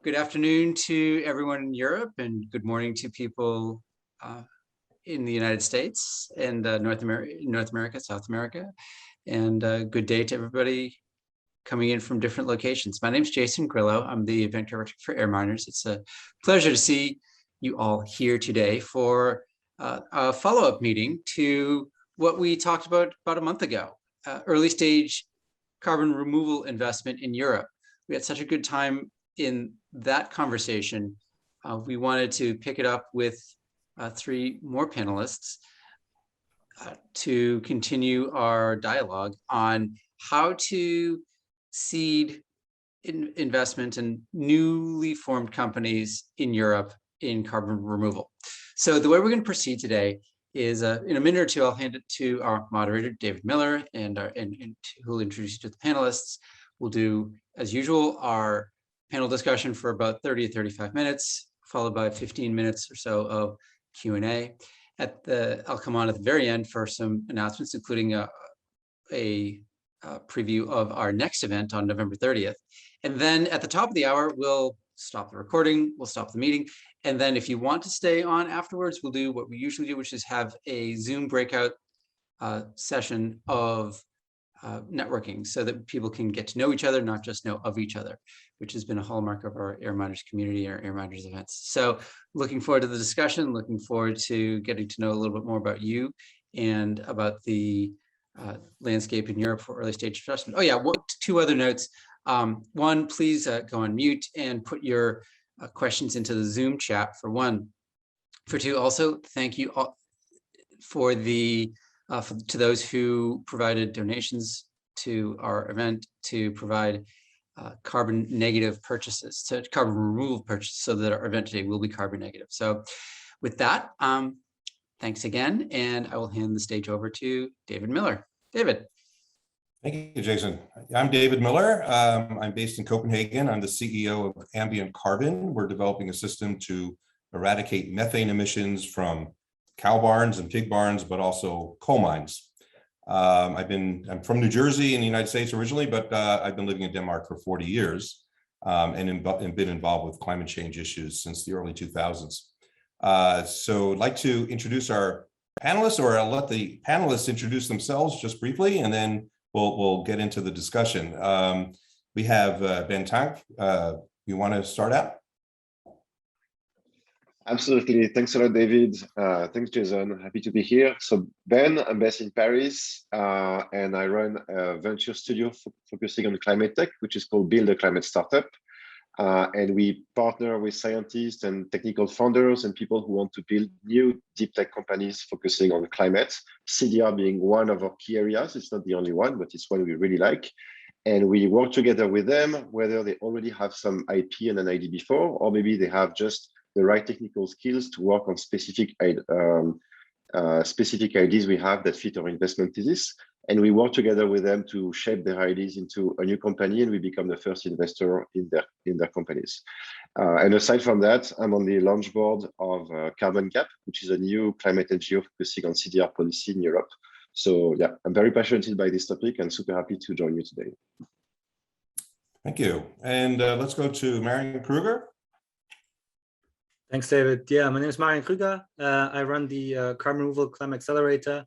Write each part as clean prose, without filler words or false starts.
Good afternoon to everyone in Europe, and good morning to people in the United States and North America, South America, and good day to everybody coming in from different locations. My name is Jason Grillo. I'm the event director for AirMiners. It's a pleasure to see you all here today for a follow-up meeting to what we talked about a month ago, early stage carbon removal investment in Europe. We had such a good time in that conversation. We wanted to pick it up with three more panelists to continue our dialogue on how to seed investment in newly formed companies in Europe in carbon removal. So the way we're going to proceed today is in a minute or two, I'll hand it to our moderator, David Miller, and who will introduce you to the panelists. We'll do, as usual, our panel discussion for about 30 to 35 minutes, followed by 15 minutes or so of Q&A. I'll come on at the very end for some announcements, including a preview of our next event on November 30th. And then at the top of the hour, we'll stop the recording, we'll stop the meeting. And then if you want to stay on afterwards, we'll do what we usually do, which is have a Zoom breakout session of networking so that people can get to know each other, not just know of each other, which has been a hallmark of our AirMiners community, our AirMiners events. So looking forward to the discussion, looking forward to getting to know a little bit more about you and about the landscape in Europe for early stage investment. Oh yeah, two other notes. One, please go on mute and put your questions into the Zoom chat for one. For two, also, thank you all for to those who provided donations to our event to provide carbon negative purchases, to carbon removal purchases, so that our event today will be carbon negative. So with that, thanks again, and I will hand the stage over to David Miller. David. Thank you, Jason. I'm David Miller. I'm based in Copenhagen. I'm the CEO of Ambient Carbon. We're developing a system to eradicate methane emissions from cow barns and pig barns, but also coal mines. I'm from New Jersey in the United States originally, but I've been living in Denmark for 40 years and been involved with climate change issues since the early 2000s. So I'd like to introduce our panelists, or I'll let the panelists introduce themselves just briefly, and then we'll get into the discussion. We have Tinca. You want to start out? Absolutely. Thanks a lot, David. Thanks, Jason. Happy to be here. So Ben, I'm based in Paris, and I run a venture studio focusing on climate tech, which is called Build a Climate Startup. And we partner with scientists and technical founders and people who want to build new deep tech companies focusing on climate, CDR being one of our key areas. It's not the only one, but it's one we really like. And we work together with them, whether they already have some IP and an ID before, or maybe they have just the right technical skills to work on specific ideas we have that fit our investment thesis. And we work together with them to shape their ideas into a new company, and we become the first investor in their companies. And aside from that, I'm on the launch board of Carbon Cap, which is a new climate NGO focusing on CDR policy in Europe. So yeah, I'm very passionate by this topic and super happy to join you today. Thank you. And let's go to Marian Kruger. Thanks, David. Yeah, my name is Marian Kruger. I run the carbon removal ClimAccelerator.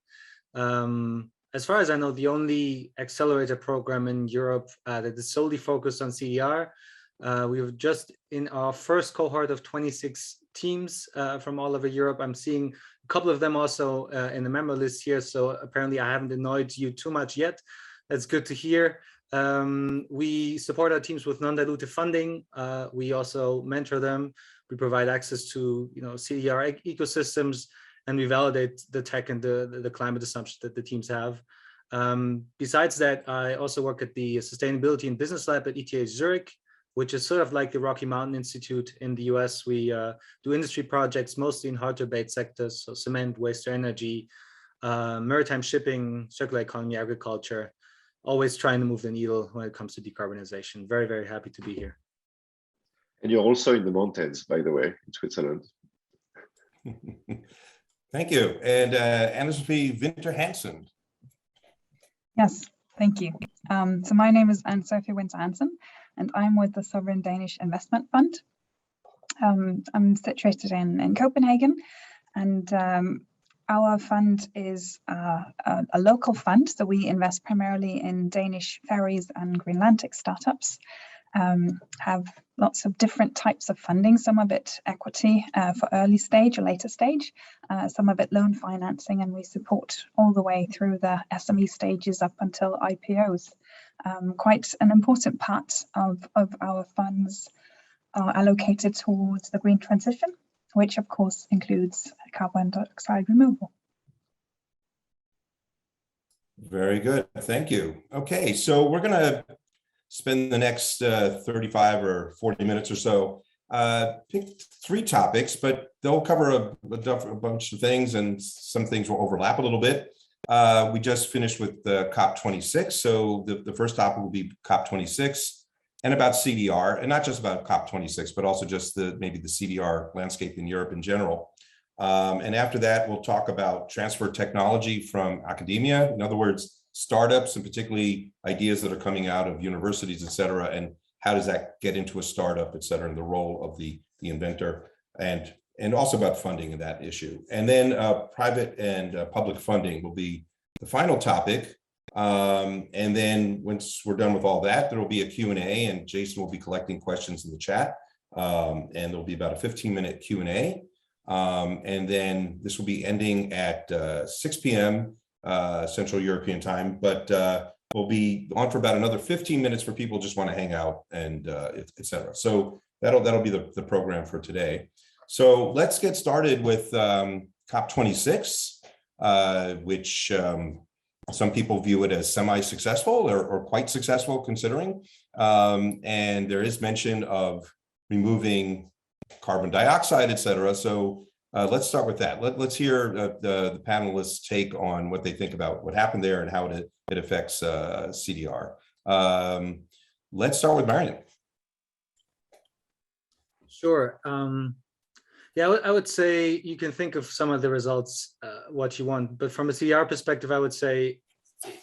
As far as I know, the only accelerator program in Europe that is solely focused on CDR. We were just in our first cohort of 26 teams from all over Europe. I'm seeing a couple of them also in the member list here. So apparently I haven't annoyed you too much yet. That's good to hear. We support our teams with non-dilutive funding. We also mentor them. We provide access to CDR ecosystems, and we validate the tech and the climate assumptions that the teams have. Besides that, I also work at the Sustainability and Business Lab at ETH Zurich, which is sort of like the Rocky Mountain Institute in the US. We do industry projects mostly in hard to abate sectors, so cement, waste to energy, maritime shipping, circular economy, agriculture, always trying to move the needle when it comes to decarbonization. Very, very happy to be here. And you're also in the mountains, by the way, in Switzerland. Thank you. And Anna-Sophie Vinther Hansen. Yes, Thank you. So my name is Sophie Hansen, and I'm with the Sovereign Danish Investment Fund. I'm situated in Copenhagen, and our fund is a local fund, so we invest primarily in Danish ferries and Greenlandic startups. Have lots of different types of funding, some of it equity for early stage or later stage, some of it loan financing, and we support all the way through the SME stages up until IPOs. Quite an important part of our funds are allocated towards the green transition, which of course includes carbon dioxide removal. Very good, thank you. Okay, so we're gonna spend the next 35 or 40 minutes or so, pick 3 topics, but they'll cover a bunch of things, and some things will overlap a little bit. We just finished with the COP26, so the first topic will be COP26 and about CDR, and not just about COP26, but also just maybe the CDR landscape in Europe in general. And after that, we'll talk about transfer technology from academia. In other words, startups, and particularly ideas that are coming out of universities, et cetera, and how does that get into a startup, et cetera, and the role of the inventor, and also about funding in that issue. And then private and public funding will be the final topic. And then once we're done with all that, there will be a Q&A, and Jason will be collecting questions in the chat. And there'll be about a 15-minute Q&A. And then this will be ending at 6 p.m. Central European time, but we'll be on for about another 15 minutes for people who just want to hang out and et cetera. So that'll be the program for today. So let's get started with COP26, which some people view it as semi-successful or quite successful considering. And there is mention of removing carbon dioxide, et cetera. So let's start with that. Let's hear the panelists' take on what they think about what happened there and how it affects CDR. Let's start with Marian. Sure. Yeah, I would say you can think of some of the results what you want, but from a CDR perspective, I would say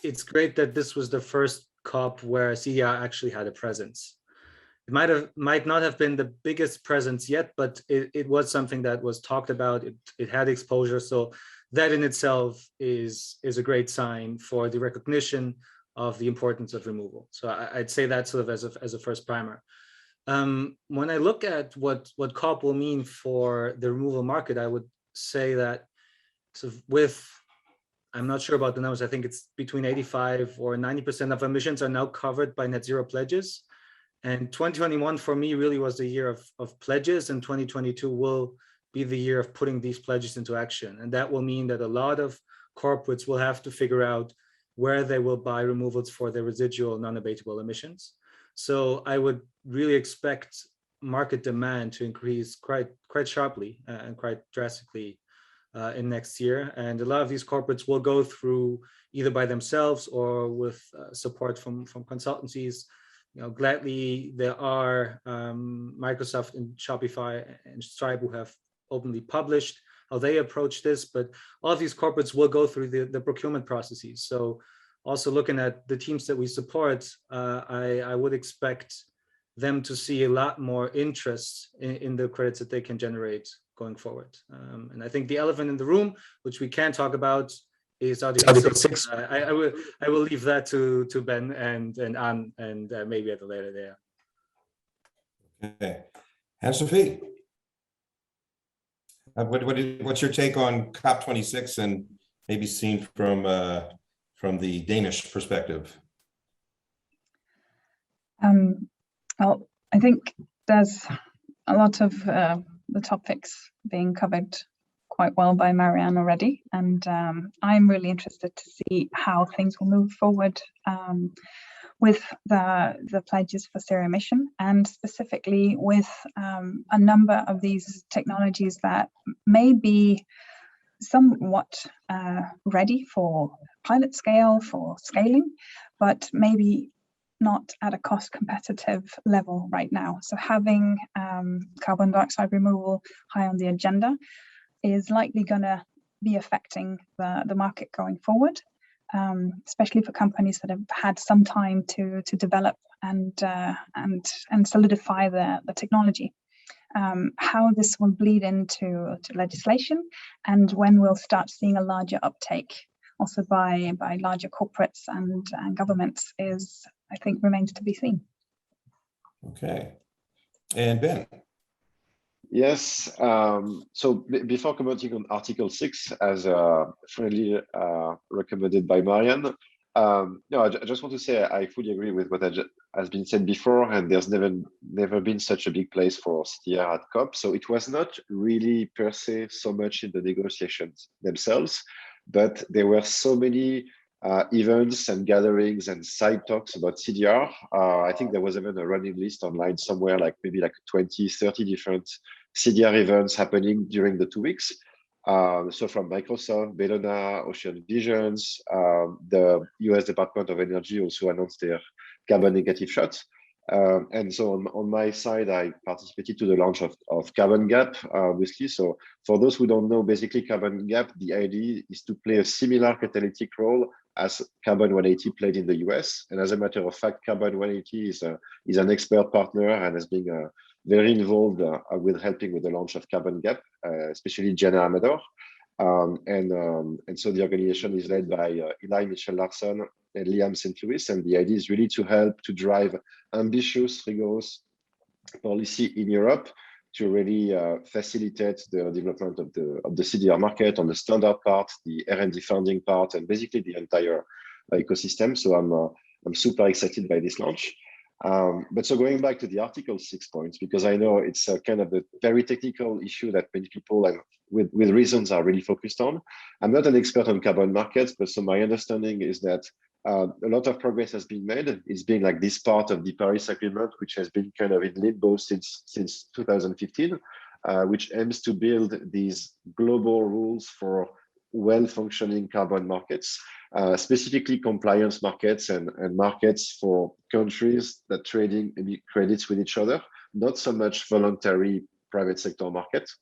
it's great that this was the first COP where CDR actually had a presence. It might not have been the biggest presence yet, but it was something that was talked about. It had exposure, so that in itself is a great sign for the recognition of the importance of removal. So I'd say that sort of as a first primer. When I look at what COP will mean for the removal market, I would say that sort of I'm not sure about the numbers, I think it's between 85 or 90% of emissions are now covered by net zero pledges. And 2021 for me really was the year of pledges, and 2022 will be the year of putting these pledges into action. And that will mean that a lot of corporates will have to figure out where they will buy removals for their residual non-abatable emissions. So I would really expect market demand to increase quite sharply and quite drastically in next year. And a lot of these corporates will go through either by themselves or with support from consultancies. You know, gladly there are Microsoft and Shopify and Stripe who have openly published how they approach this, but all of these corporates will go through the procurement processes. So also looking at the teams that we support, I would expect them to see a lot more interest in the credits that they can generate going forward. And I think the elephant in the room, which we can talk about, is Article 6. I will leave that to Ben and Anne, and maybe at a later there. Okay, and Sophie, what's your take on COP26 and maybe seen from the Danish perspective? Well, I think there's a lot of the topics being covered quite well by Marian already, and I'm really interested to see how things will move forward with the pledges for zero emission, and specifically with a number of these technologies that may be somewhat ready for pilot scale, for scaling, but maybe not at a cost competitive level right now. So having carbon dioxide removal high on the agenda is likely going to be affecting the market going forward. especially for companies that have had some time to develop and solidify the technology. How this will bleed into legislation, and when we'll start seeing a larger uptake also by larger corporates and governments is, I think, remains to be seen. Okay. And Ben. Yes, so before commenting on Article 6, as friendly recommended by Marian, no, I just want to say I fully agree with what has been said before, and there's never been such a big place for CDR at COP. So it was not really per se so much in the negotiations themselves, but there were so many events and gatherings and side talks about CDR. I think there was even a running list online somewhere, like maybe like 20, 30 different CDR events happening during the 2 weeks. So from Microsoft, Bellona, Ocean Visions, the US Department of Energy also announced their carbon negative shots. And so on my side, I participated to the launch of Carbon Gap, obviously. So for those who don't know, basically Carbon Gap, the idea is to play a similar catalytic role as Carbon 180 played in the US. And as a matter of fact, Carbon 180 is an expert partner and has been very involved with helping with the launch of Carbon Gap, especially Jenna Amador. And so the organization is led by Eli Mitchell-Larson and Liam St. Louis, and the idea is really to help to drive ambitious, rigorous policy in Europe to really facilitate the development of the CDR market on the standard part, the R&D funding part, and basically the entire ecosystem. So I'm super excited by this launch. But so going back to the Article 6 points, because I know it's kind of a very technical issue that many people, and with reasons, are really focused on. I'm not an expert on carbon markets, but so my understanding is that a lot of progress has been made. It's been like this part of the Paris Agreement, which has been kind of in limbo since 2015, which aims to build these global rules for well-functioning carbon markets, specifically compliance markets and markets for countries that trading credits with each other, not so much voluntary private sector markets.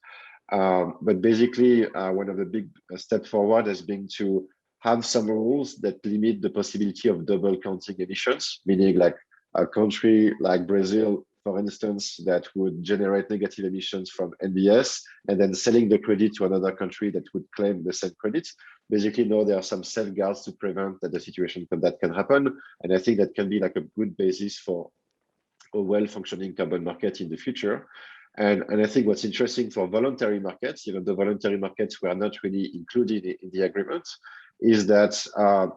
But basically, one of the big steps forward has been to have some rules that limit the possibility of double counting emissions, meaning like a country like Brazil, for instance, that would generate negative emissions from NBS and then selling the credit to another country that would claim the same credit. Basically, no, there are some safeguards to prevent that the situation that can happen. And I think that can be like a good basis for a well-functioning carbon market in the future. And I think what's interesting for voluntary markets, even though voluntary markets were not really included in the agreement, is that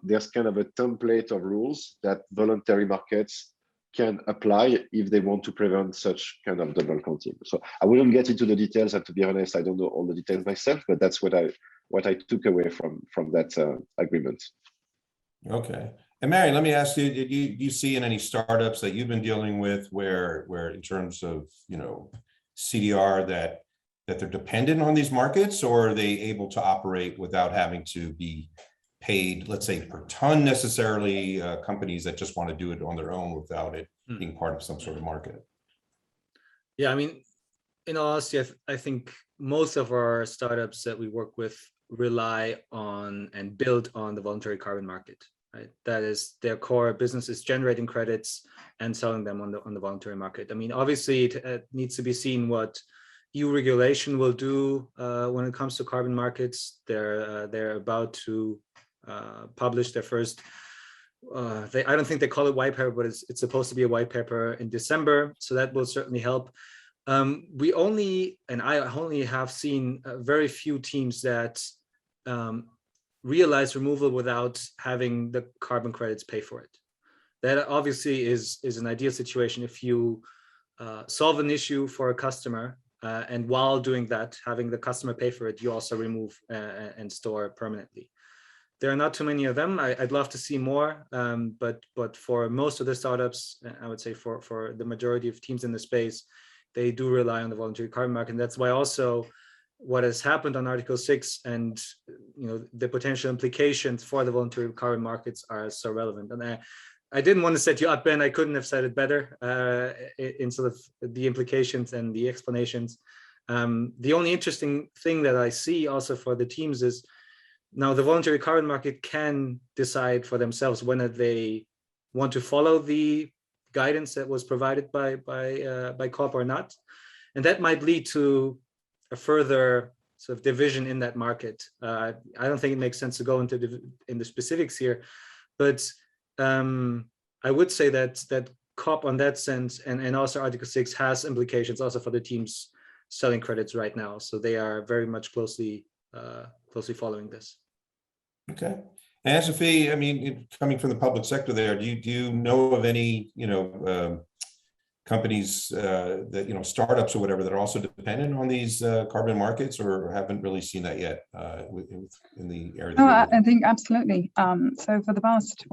there's kind of a template of rules that voluntary markets can apply if they want to prevent such kind of double counting. So I wouldn't get into the details, and to be honest, I don't know all the details myself, but that's what I took away from that agreement. Okay. And Marian, let me ask you, do you see in any startups that you've been dealing with where in terms of, CDR that they're dependent on these markets, or are they able to operate without having to be paid, let's say, per ton necessarily, companies that just want to do it on their own without it being part of some sort of market? Yeah, I mean, in all honesty, I think most of our startups that we work with rely on and build on the voluntary carbon market, right? That is their core business, is generating credits and selling them on the voluntary market. I mean, obviously, it needs to be seen what EU regulation will do when it comes to carbon markets. They're about to publish their first. I don't think they call it white paper, but it's supposed to be a white paper in December. So that will certainly help. I only have seen very few teams that realize removal without having the carbon credits pay for it. That obviously is an ideal situation if you solve an issue for a customer, and while doing that, having the customer pay for it, you also remove and store permanently. There are not too many of them. I'd love to see more, but for most of the startups, I would say for the majority of teams in the space, they do rely on the voluntary carbon market. And that's why also what has happened on Article 6 and the potential implications for the voluntary carbon markets are so relevant. And I didn't want to set you up, Ben. I couldn't have said it better in sort of the implications and the explanations. The only interesting thing that I see also for the teams is Now, the voluntary carbon market can decide for themselves whether they want to follow the guidance that was provided by COP or not, and that might lead to a further sort of division in that market. I don't think it makes sense to go into the specifics here, but I would say that COP on that sense, and also Article 6 has implications also for the teams selling credits right now. So they are very much closely following this. Okay. And Sophie, I mean, coming from the public sector there, do you know of any, companies that, startups or whatever that are also dependent on these carbon markets, or haven't really seen that yet in the area? No, I think absolutely. So for the past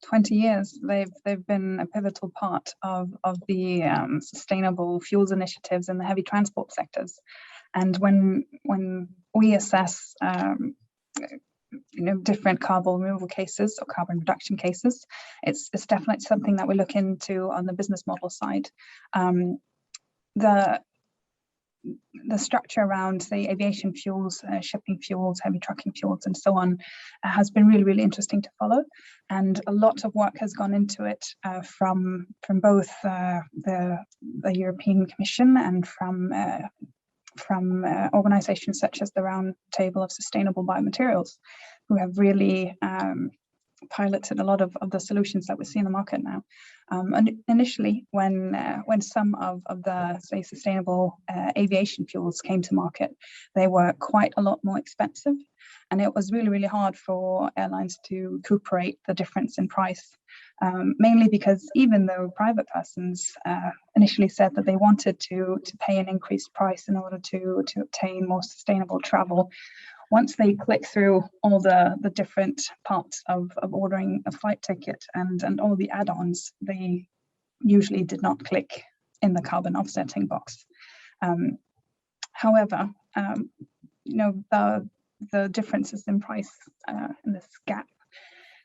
20 years, they've been a pivotal part of the sustainable fuels initiatives in the heavy transport sectors. And when we assess different carbon removal cases or carbon reduction cases, it's definitely something that we look into on the business model side. The structure around, say, aviation fuels, shipping fuels, heavy trucking fuels, and so on, has been really, really interesting to follow. And a lot of work has gone into it from both the European Commission and from organizations such as the Round Table of Sustainable Biomaterials, who have really piloted a lot of the solutions that we see in the market now. And initially, when some of the, say, sustainable aviation fuels came to market, they were quite a lot more expensive, and it was really, really hard for airlines to recuperate the difference in price. Mainly because even though private persons initially said that they wanted to pay an increased price in order to obtain more sustainable travel, once they click through all the different parts of ordering a flight ticket and all the add-ons, they usually did not click in the carbon offsetting box. However, the differences in price in this gap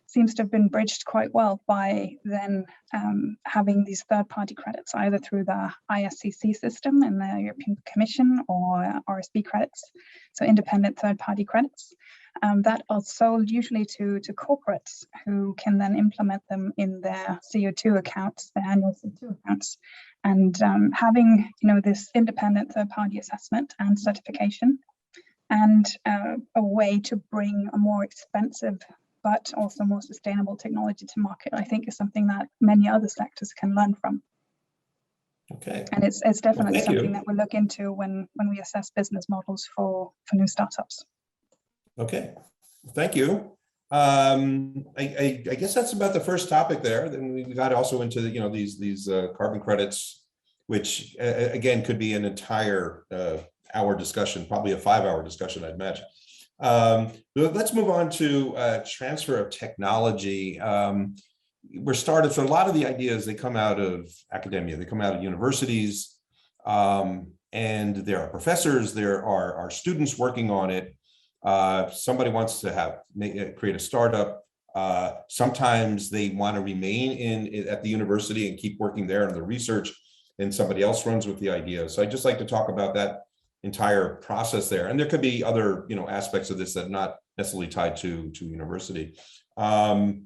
seems to have been bridged quite well by then having these third-party credits, either through the ISCC system in the European Commission or RSB credits, so independent third-party credits, that are sold usually to corporates who can then implement them in their CO2 accounts, their annual CO2 accounts. And having this independent third-party assessment and certification, and a way to bring a more expensive but also more sustainable technology to market, I think is something that many other sectors can learn from. Okay. And it's definitely something that we look into when we assess business models for new startups. Okay, thank you. I guess that's about the first topic there. Then we got also into these carbon credits, which again could be an entire hour discussion, probably a 5-hour discussion, I'd imagine. Let's move on to transfer of technology. We're started, so a lot of the ideas, they come out of academia, they come out of universities, and there are professors, there are students working on it. Somebody wants to create a startup. Sometimes they want to remain at the university and keep working there in the research, and somebody else runs with the idea. So I'd just like to talk about that entire process there. And there could be other aspects of this that are not necessarily tied to university. So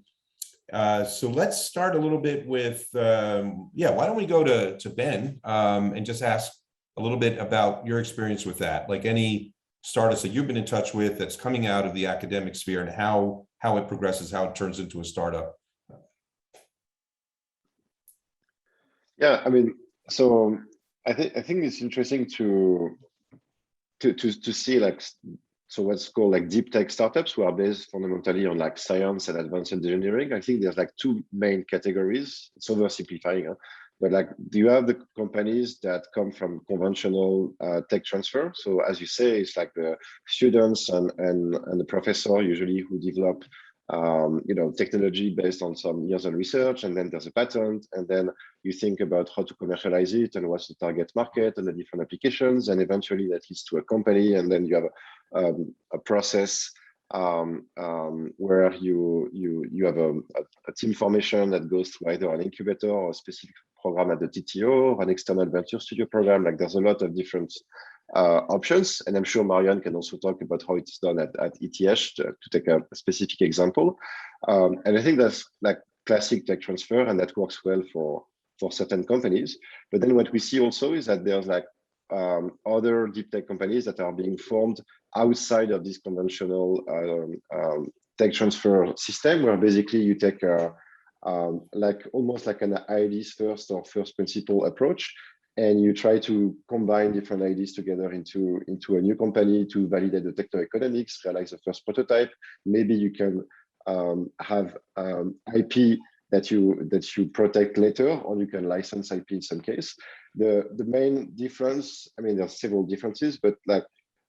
let's start a little bit with, why don't we go to Ben and just ask a little bit about your experience with that, like any startups that you've been in touch with that's coming out of the academic sphere, and how it progresses, how it turns into a startup. Yeah, I mean, so I think it's interesting to see so what's called deep tech startups, who are based fundamentally on science and advanced engineering. I think there's two main categories. It's oversimplifying, but you have the companies that come from conventional tech transfer. So as you say, it's the students and the professor usually who develop technology based on some years of research, and then there's a patent, and then you think about how to commercialize it and what's the target market and the different applications, and eventually that leads to a company, and then you have a process where you have a team formation that goes through either an incubator or a specific program at the TTO or an external venture studio program. There's a lot of different options. And I'm sure Marian can also talk about how it's done at ETH to take a specific example. And I think that's like classic tech transfer, and that works well for certain companies. But then what we see also is that there's like other deep tech companies that are being formed outside of this conventional tech transfer system, where basically you take like almost like an ideas first or first principle approach, and you try to combine different ideas together into a new company to validate the techno-economics, realize the first prototype. Maybe you can have IP that you protect later, or you can license IP in some case. The main difference, I mean, there's several differences, but like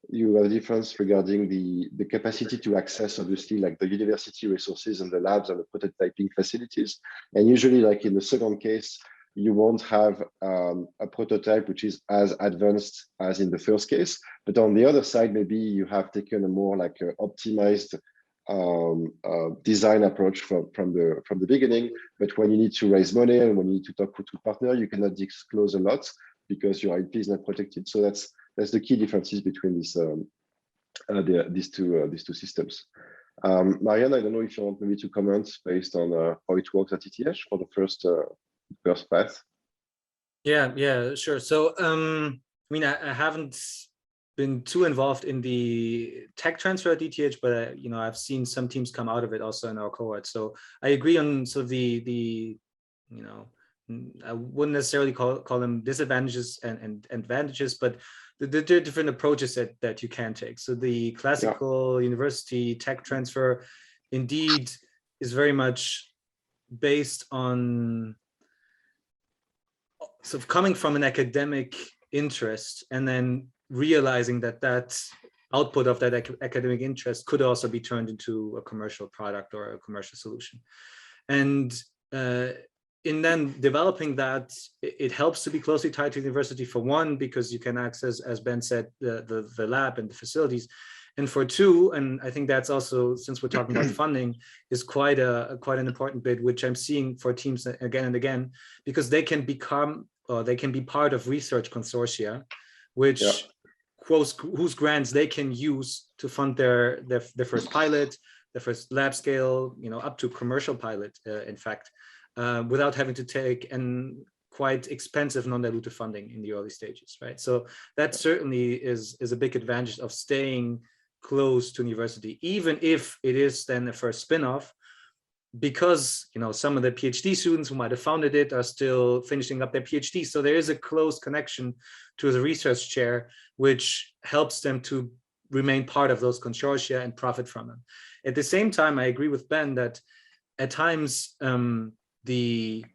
you have a difference regarding the capacity to access, obviously, like the university resources and the labs and the prototyping facilities. And usually, like in the second case, you won't have a prototype which is as advanced as in the first case. But on the other side, maybe you have taken a more like optimized design approach from the beginning. But when you need to raise money and when you need to talk to partner, you cannot disclose a lot because your IP is not protected. So that's the key differences between these two systems. Marian, I don't know if you want maybe to comment based on how it works at ETH for the first path. Yeah, sure. So I mean, I haven't been too involved in the tech transfer at ETH, but you know, I've seen some teams come out of it also in our cohort. So I agree on sort of the you know, I wouldn't necessarily call them disadvantages and advantages, but the different approaches that you can take. So the classical university tech transfer indeed is very much based on sort of coming from an academic interest and then realizing that output of that academic interest could also be turned into a commercial product or a commercial solution. And in then developing that, it helps to be closely tied to the university, for one, because you can access, as Ben said, the lab and the facilities. And for two, and I think that's also, since we're talking about funding, is quite an important bit, which I'm seeing for teams again and again, because they can be part of research consortia, which whose grants they can use to fund their first pilot, their first lab scale, you know, up to commercial pilot, in fact, without having to take quite expensive non-dilutive funding in the early stages, right? So that certainly is a big advantage of staying close to university, even if it is then a first spin-off, because, you know, some of the PhD students who might have founded it are still finishing up their PhD. So there is a close connection to the research chair, which helps them to remain part of those consortia and profit from them. At the same time, I agree with Ben that at times the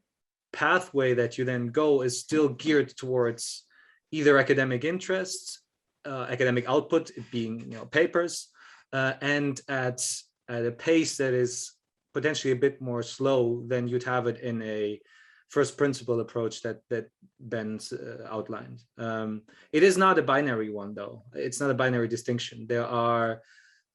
pathway that you then go is still geared towards either academic interests, academic output, it being, you know, papers, and at a pace that is potentially a bit more slow than you'd have it in a first principle approach that Ben's outlined. It is not a binary one, though. It's not a binary distinction. There are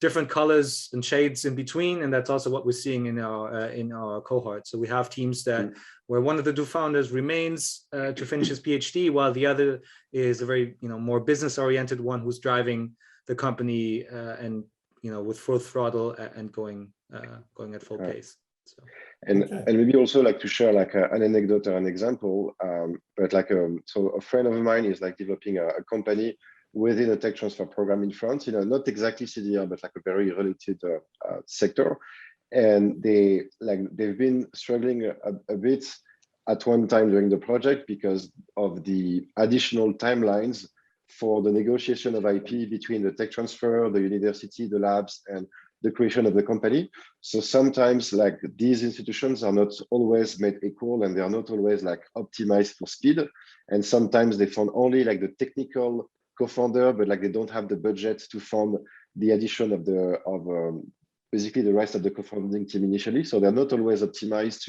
different colors and shades in between, and that's also what we're seeing in our cohort. So we have teams that where one of the two founders remains to finish his PhD, while the other is a very, you know, more business-oriented one who's driving the company and, you know, with full throttle and going at full pace. So. And maybe also like to share like an anecdote or an example, but like so a friend of mine is like developing a company within a tech transfer program in France, you know, not exactly CDR, but like a very related sector. And they've been struggling a bit at one time during the project because of the additional timelines for the negotiation of IP between the tech transfer, the university, the labs, and the creation of the company. So sometimes like these institutions are not always made equal, and they are not always like optimized for speed. And sometimes they fund only like the technical co-founder, but like they don't have the budget to fund the addition of basically the rest of the co-founding team initially. So they're not always optimized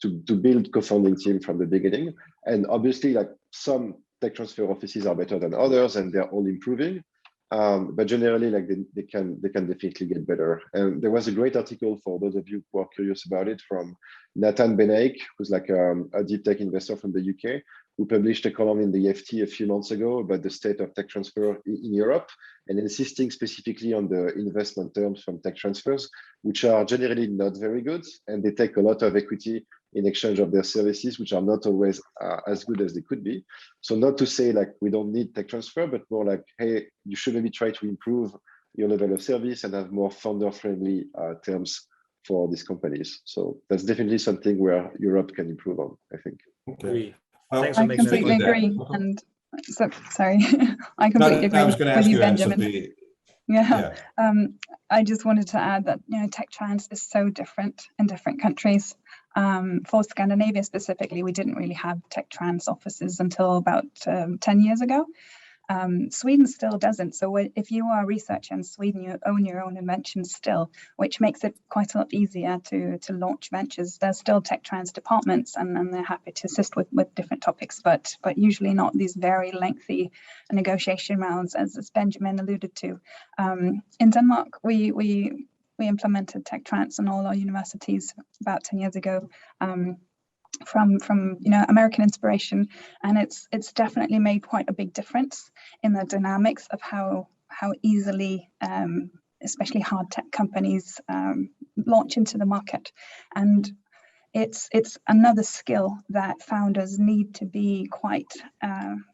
to build co-founding team from the beginning. And obviously like some tech transfer offices are better than others, and they're all improving. but generally, like they can definitely get better. And there was a great article for those of you who are curious about it from Nathan Benaik, who's like a deep tech investor from the UK, who published a column in the FT a few months ago about the state of tech transfer in Europe, and insisting specifically on the investment terms from tech transfers, which are generally not very good, and they take a lot of equity in exchange of their services, which are not always as good as they could be. So not to say like we don't need tech transfer, but more like, hey, you should maybe try to improve your level of service and have more founder-friendly terms for these companies. So that's definitely something where Europe can improve on, I think. Okay. Thanks I for making completely that. agree. And so, sorry, I completely agree I was going to ask with you, Benjamin. Sophie. Yeah. I just wanted to add that, you know, tech trans is so different in different countries. For Scandinavia specifically, we didn't really have tech trans offices until about 10 years ago. Sweden still doesn't. So if you are a researcher in Sweden, you own your own inventions still, which makes it quite a lot easier to launch ventures. There's still tech trans departments, and they're happy to assist with different topics, but usually not these very lengthy negotiation rounds, as Benjamin alluded to. In Denmark, we implemented tech trans in all our universities about 10 years ago. From you know, American inspiration, and it's definitely made quite a big difference in the dynamics of how easily especially hard tech companies launch into the market. And it's another skill that founders need to be quite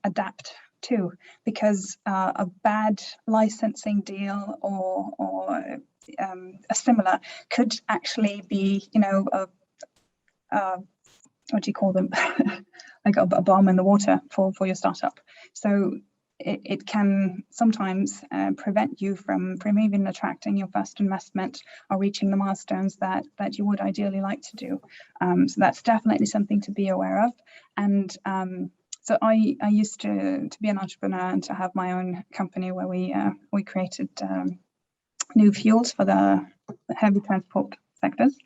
adept to, because a bad licensing deal or a similar could actually be, you know, what do you call them? Like a bomb in the water for your startup. So it can sometimes prevent you from even attracting your first investment or reaching the milestones that you would ideally like to do. So that's definitely something to be aware of. And so I used to be an entrepreneur and to have my own company where we created new fuels for the heavy transport sectors.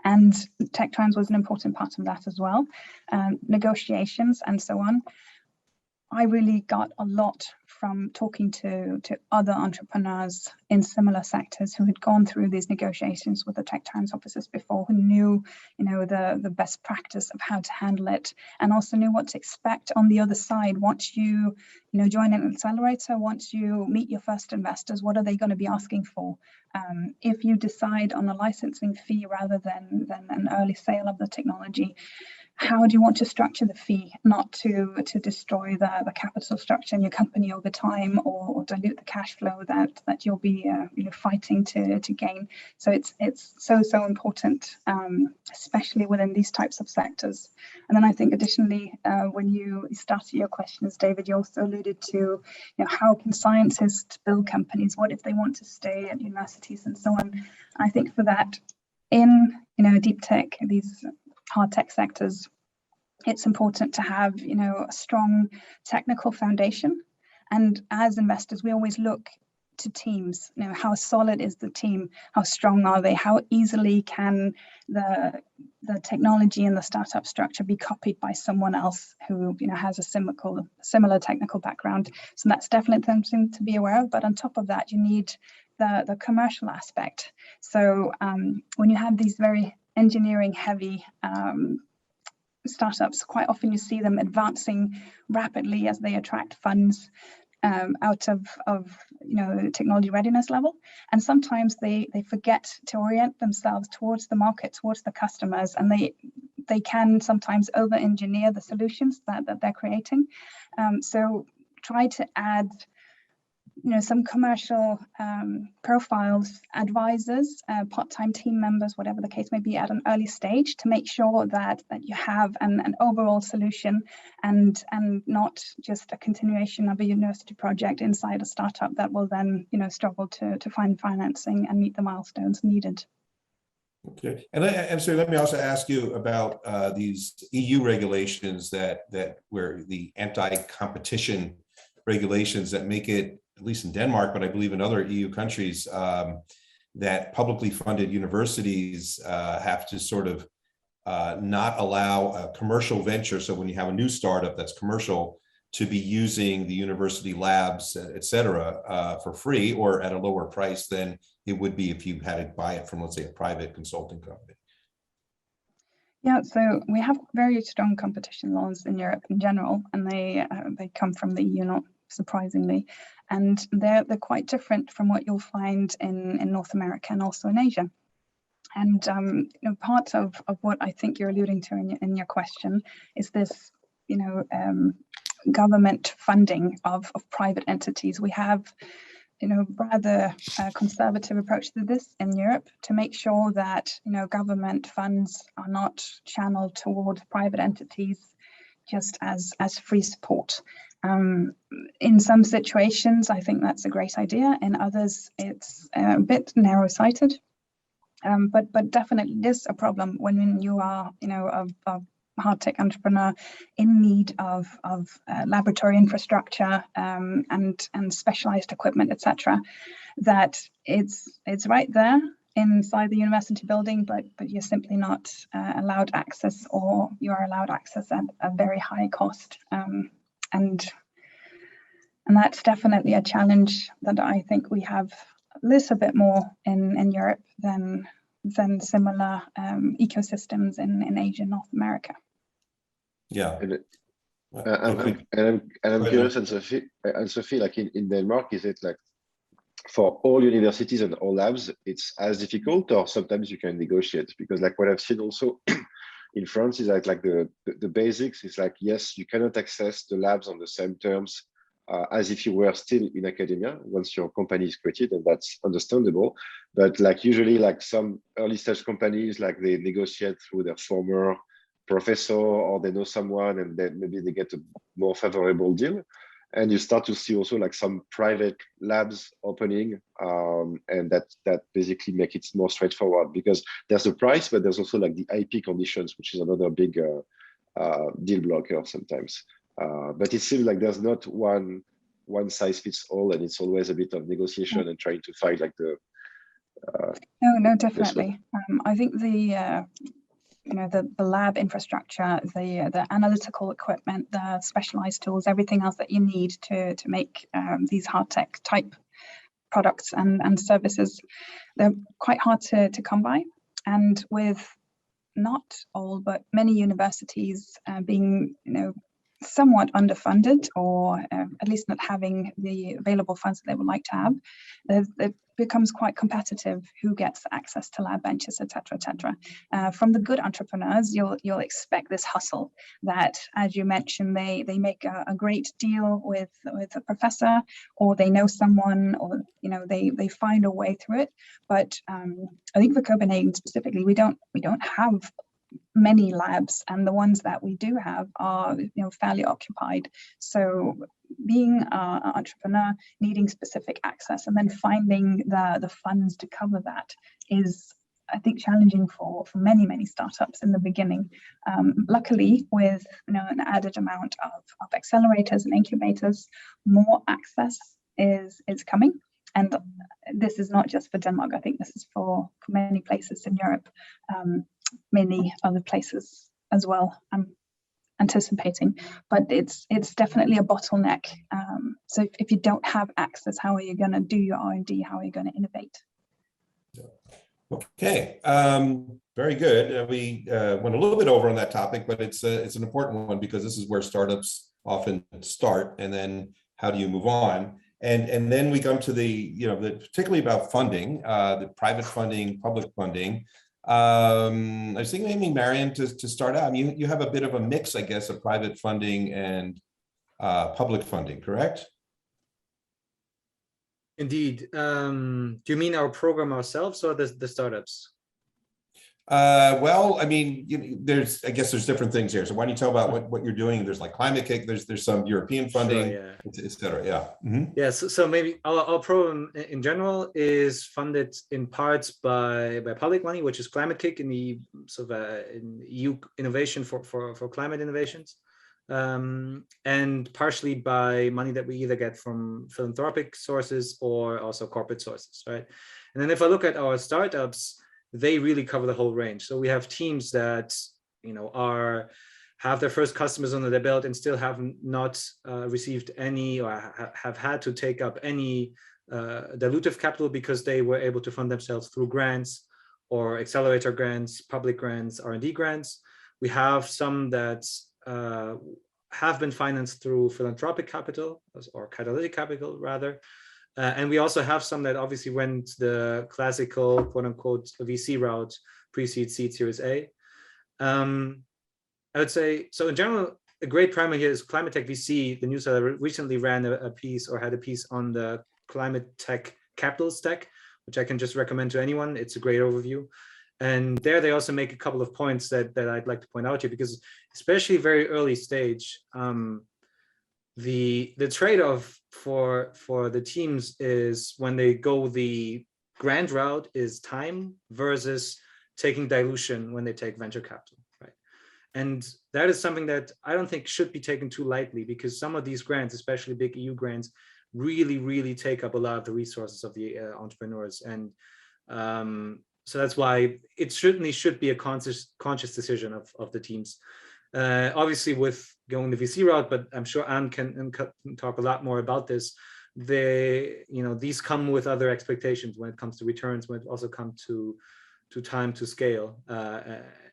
And tech trans was an important part of that as well. Negotiations and so on. I really got a lot from talking to other entrepreneurs in similar sectors who had gone through these negotiations with the tech trans officers before, who knew, you know, the best practice of how to handle it, and also knew what to expect on the other side. Once you know, join an accelerator, once you meet your first investors, what are they going to be asking for? If you decide on a licensing fee rather than an early sale of the technology, how do you want to structure the fee, not to destroy the capital structure in your company over time, or dilute the cash flow that you'll be you know, fighting to gain? So it's so important, especially within these types of sectors. And then I think additionally, when you started your questions, David, you also alluded to, you know, how can scientists build companies? What if they want to stay at universities and so on? I think for that, in, you know, deep tech, these hard tech sectors, it's important to have, you know, a strong technical foundation. And as investors, we always look to teams. You know, how solid is the team? How strong are they? How easily can the technology and the startup structure be copied by someone else who, you know, has a similar technical background? So that's definitely something to be aware of. But on top of that, you need the commercial aspect. So when you have these very engineering heavy startups, quite often you see them advancing rapidly as they attract funds out of you know, technology readiness level, and sometimes they forget to orient themselves towards the market, towards the customers, and they can sometimes over engineer the solutions that they're creating. So try to add, you know, some commercial profiles, advisors, part-time team members, whatever the case may be, at an early stage, to make sure that you have an overall solution, and not just a continuation of a university project inside a startup that will then, you know, struggle to find financing and meet the milestones needed. Okay, and so let me also ask you about these EU regulations that where the anti-competition regulations that make it, at least in Denmark, but I believe in other EU countries, that publicly funded universities have to sort of not allow a commercial venture. So when you have a new startup that's commercial, to be using the university labs, et cetera, for free or at a lower price than it would be if you had to buy it from, let's say, a private consulting company? Yeah, so we have very strong competition laws in Europe in general, and they come from the EU, not surprisingly, and they're quite different from what you'll find in North America and also in Asia. And part of what I think you're alluding to in your question is this, government funding of private entities. We have, rather conservative approach to this in Europe to make sure that, government funds are not channeled toward private entities just as free support. In some situations, I think that's a great idea. In others, it's a bit narrow-sighted. But definitely it is a problem when you are, a hard tech entrepreneur in need of laboratory infrastructure and specialized equipment, etc. That it's right there inside the university building, but you're simply not allowed access, or you are allowed access at a very high cost, and that's definitely a challenge that I think we have a little bit more in Europe than similar ecosystems in Asia and North America. Yeah. I'm curious, and Sophie, like in Denmark, is it like for all universities and all labs, it's as difficult, or sometimes you can negotiate? Because like what I've seen also in France is like the basics is like, yes, you cannot access the labs on the same terms as if you were still in academia once your company is created, and that's understandable. But like usually like some early stage companies, like they negotiate through their former professor, or they know someone and then maybe they get a more favorable deal. And you start to see also like some private labs opening, and that basically make it more straightforward, because there's a price, but there's also like the IP conditions, which is another big deal blocker sometimes. But it seems like there's not one size fits all, and it's always a bit of negotiation and trying to find like the. No, definitely. I think the lab infrastructure, the analytical equipment, the specialized tools, everything else that you need to make these hard tech type products and services, they're quite hard to come by. And with not all, but many universities being, somewhat underfunded, or at least not having the available funds that they would like to have, it becomes quite competitive who gets access to lab benches, etc., etc. From the good entrepreneurs, you'll expect this hustle that, as you mentioned, they make a great deal with a professor, or they know someone, or they find a way through it. But I think for Copenhagen specifically, we don't have many labs, and the ones that we do have are fairly occupied. So being an entrepreneur, needing specific access, and then finding the funds to cover that is, I think, challenging for many startups in the beginning. Luckily, with an added amount of accelerators and incubators, more access is coming. And this is not just for Denmark. I think this is for many places in Europe, many other places as well, I'm anticipating. But it's definitely a bottleneck. So if you don't have access, how are you going to do your R&D? How are you going to innovate? Okay, very good. We went a little bit over on that topic, but it's an important one, because this is where startups often start, and then how do you move on? And then we come to the particularly about funding, the private funding, public funding. I was thinking maybe Marian to start out. You have a bit of a mix, I guess, of private funding and public funding, correct? Indeed. Do you mean our program ourselves, or the startups? Well, I mean, I guess there's different things here. So why don't you tell about what you're doing? There's like ClimAccelerator, there's some European funding, sure, yeah. Et cetera. Yeah. Mm-hmm. Yeah. So maybe our program in general is funded in parts by public money, which is ClimAccelerator in the sort of in EU innovation for climate innovations, and partially by money that we either get from philanthropic sources or also corporate sources, right? And then if I look at our startups, they really cover the whole range. So we have teams that have their first customers under their belt and still have not received any or have had to take up any dilutive capital because they were able to fund themselves through grants or accelerator grants, public grants, R&D grants. We have some that have been financed through philanthropic capital or catalytic capital rather. And we also have some that obviously went the classical quote unquote VC route, pre-seed, seed, series A. I would say, so in general, a great primer here is Climate Tech VC. The newsletter recently ran a piece or had a piece on the Climate Tech capital stack, which I can just recommend to anyone. It's a great overview. And there they also make a couple of points that I'd like to point out here, because especially very early stage, the trade-off for the teams is when they go the grant route is time versus taking dilution when they take venture capital, right? And that is something that I don't think should be taken too lightly, because some of these grants, especially big EU grants, really take up a lot of the resources of the entrepreneurs. And so that's why it certainly should be a conscious decision of the teams. Obviously with going the VC route, but I'm sure Anne can talk a lot more about this. These come with other expectations when it comes to returns, when it also comes to time to scale,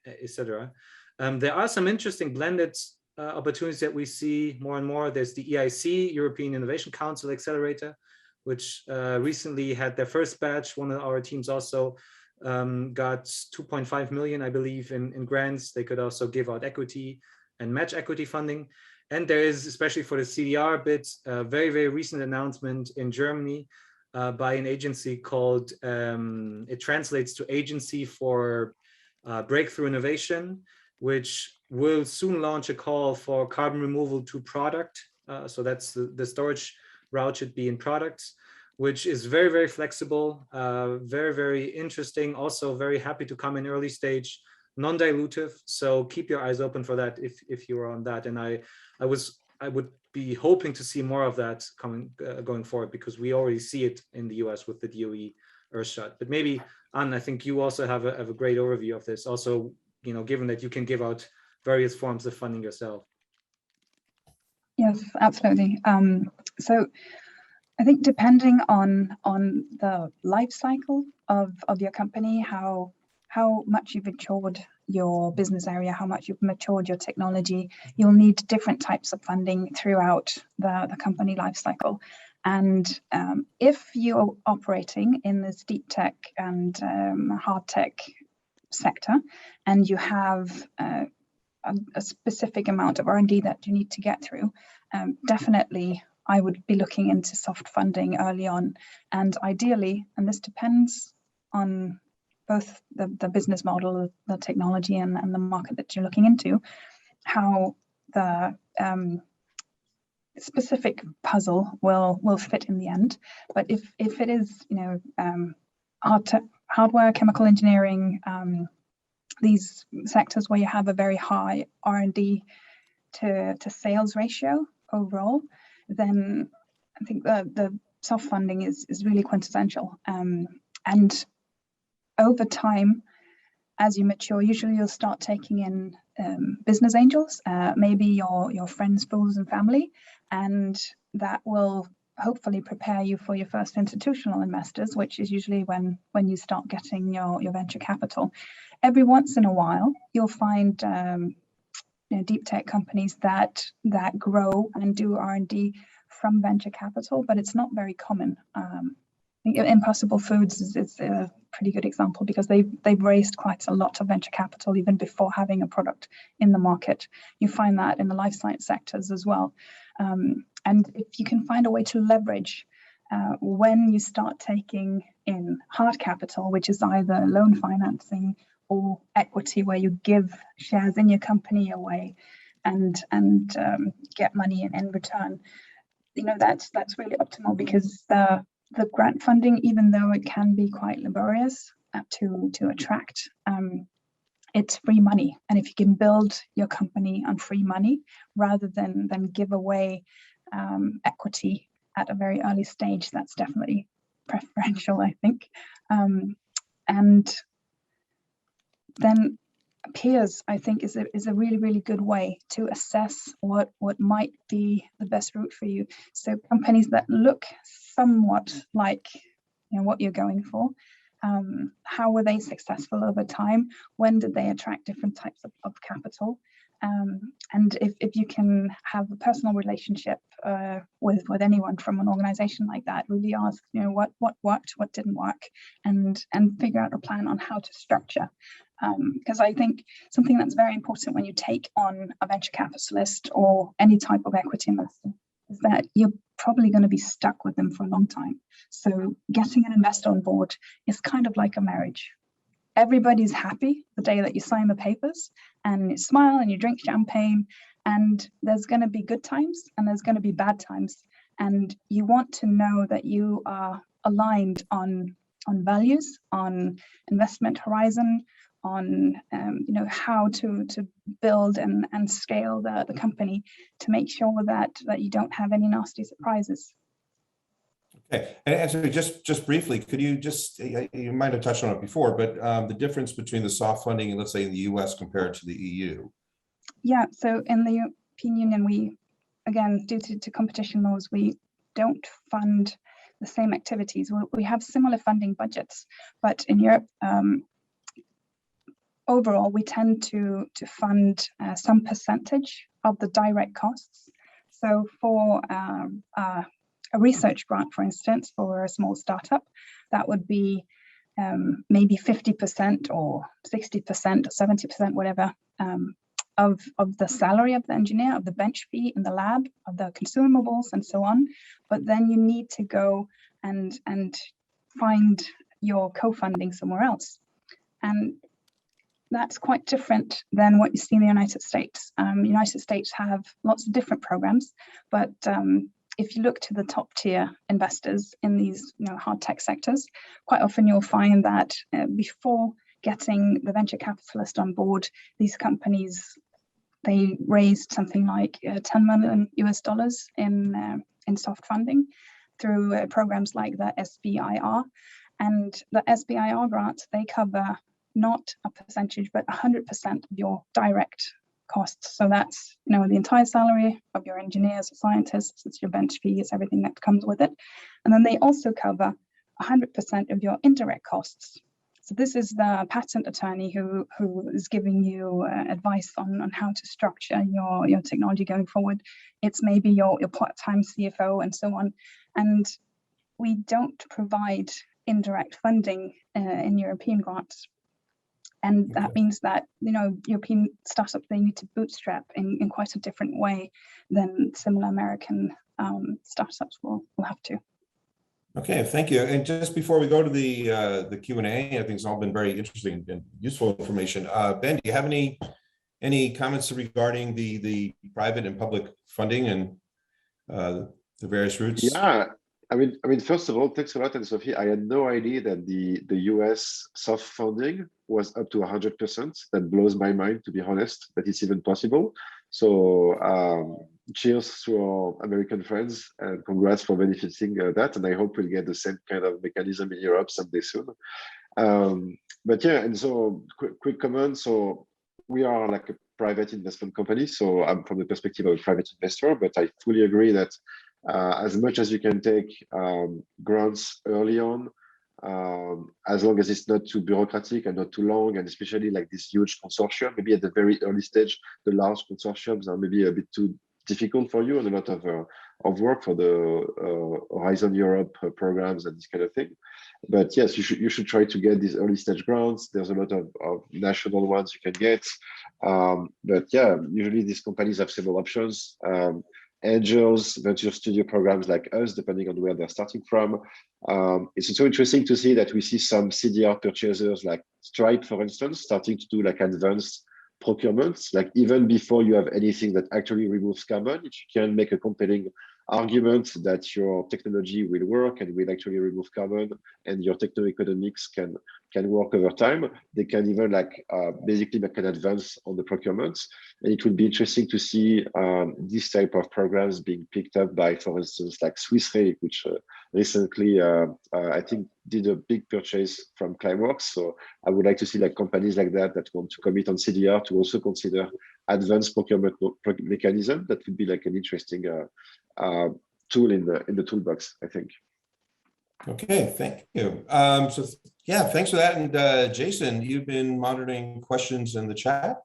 etc. There are some interesting blended opportunities that we see more and more. There's the EIC, European Innovation Council Accelerator, which recently had their first batch. One of our teams also got 2.5 million, I believe, in grants. They could also give out equity and match equity funding. And there is, especially for the CDR bit, a very recent announcement in Germany by an agency called, it translates to Agency for Breakthrough Innovation, which will soon launch a call for carbon removal to product. So that's the storage route should be in products, which is very flexible, very interesting. Also very happy to come in early stage, non-dilutive. So keep your eyes open for that if you are on that. And I would be hoping to see more of that going forward, because we already see it in the US with the DOE Earthshot. But maybe, Anne, I think you also have a great overview of this. Also, given that you can give out various forms of funding yourself. Yes, absolutely. So I think depending on the life cycle of your company, how much you've matured your business area, how much you've matured your technology, you'll need different types of funding throughout the company life cycle. And if you're operating in this deep tech and hard tech sector, and you have a specific amount of R&D that you need to get through, definitely I would be looking into soft funding early on. And ideally, and this depends on both the business model, the technology, and the market that you're looking into, how the specific puzzle will fit in the end. But if it is, hardware, chemical engineering, these sectors where you have a very high R&D to sales ratio overall, then I think the soft funding is really quintessential. And over time, as you mature, usually you'll start taking in business angels, maybe your friends, fools, and family, and that will hopefully prepare you for your first institutional investors, which is usually when you start getting your venture capital. Every once in a while, you'll find deep tech companies that grow and do R&D from venture capital, but it's not very common. I think Impossible Foods is a pretty good example, because they've raised quite a lot of venture capital even before having a product in the market. You find that in the life science sectors as well. And if you can find a way to leverage when you start taking in hard capital, which is either loan financing or equity, where you give shares in your company away and get money in return, that's really optimal, because the grant funding, even though it can be quite laborious to attract, it's free money. And if you can build your company on free money rather than give away equity at a very early stage, that's definitely preferential, I think. And then peers, I think, is a really, really good way to assess what might be the best route for you. So companies that look somewhat like what you're going for, how were they successful over time? When did they attract different types of capital? And if you can have a personal relationship with anyone from an organization like that, really ask, what worked, what didn't work, and figure out a plan on how to structure. Because I think something that's very important when you take on a venture capitalist or any type of equity investor is that you're probably going to be stuck with them for a long time. So getting an investor on board is kind of like a marriage. Everybody's happy the day that you sign the papers, and you smile and you drink champagne, and there's going to be good times and there's going to be bad times. And you want to know that you are aligned on values, on investment horizon, on how to build and scale the company to make sure that you don't have any nasty surprises. Okay, and so just briefly, could you you might have touched on it before, but the difference between the soft funding and let's say in the US compared to the EU? Yeah, so in the European Union, we, again, due to competition laws, we don't fund the same activities. We have similar funding budgets, but in Europe, overall, we tend to fund some percentage of the direct costs. So for a research grant, for instance, for a small startup, that would be maybe 50% or 60% or 70%, whatever, of the salary of the engineer, of the bench fee in the lab, of the consumables and so on. But then you need to go and find your co-funding somewhere else. And that's quite different than what you see in the United States. United States have lots of different programs, but if you look to the top tier investors in these hard tech sectors, quite often you'll find that before getting the venture capitalist on board, these companies, they raised something like $10 million US in soft funding through programs like the SBIR. And the SBIR grants, they cover not a percentage, but 100% of your direct costs. So that's the entire salary of your engineers or scientists, it's your bench fee, it's everything that comes with it. And then they also cover 100% of your indirect costs. So this is the patent attorney who is giving you advice on how to structure your technology going forward. It's maybe your part-time CFO and so on. And we don't provide indirect funding in European grants. And that means that, European startups, they need to bootstrap in quite a different way than similar American startups will have to. Okay, thank you. And just before we go to the Q&A, I think it's all been very interesting and useful information. Ben, do you have any comments regarding the private and public funding and the various routes? Yeah, I mean, first of all, thanks a lot, and Sophie. I had no idea that the US soft funding was up to 100%. That blows my mind, to be honest, that it's even possible. So cheers to our American friends, and congrats for benefiting that. And I hope we'll get the same kind of mechanism in Europe someday soon. But yeah, and so quick comment. So we are like a private investment company. So I'm from the perspective of a private investor, but I fully agree that as much as you can take grants early on, as long as it's not too bureaucratic and not too long, and especially like this huge consortium, maybe at the very early stage, the large consortiums are maybe a bit too difficult for you and a lot of work for the Horizon Europe programs and this kind of thing. But yes, you should try to get these early stage grants. There's a lot of national ones you can get. But yeah, usually these companies have several options. Angels, venture studio programs like us, depending on where they're starting from. It's so interesting to see that we see some CDR purchasers like Stripe, for instance, starting to do like advanced procurements, like even before you have anything that actually removes carbon, if you can make a compelling argument that your technology will work and will actually remove carbon, and your techno-economics can work over time. They can even basically make an advance on the procurement. And it will be interesting to see this type of programs being picked up by, for instance, like Swiss Re, which recently, I think, did a big purchase from Climeworks. So I would like to see companies like that want to commit on CDR to also consider advanced procurement mechanism. That would be an interesting tool in the toolbox, I think. Okay, thank you. So yeah, thanks for that. And Jason, you've been monitoring questions in the chat.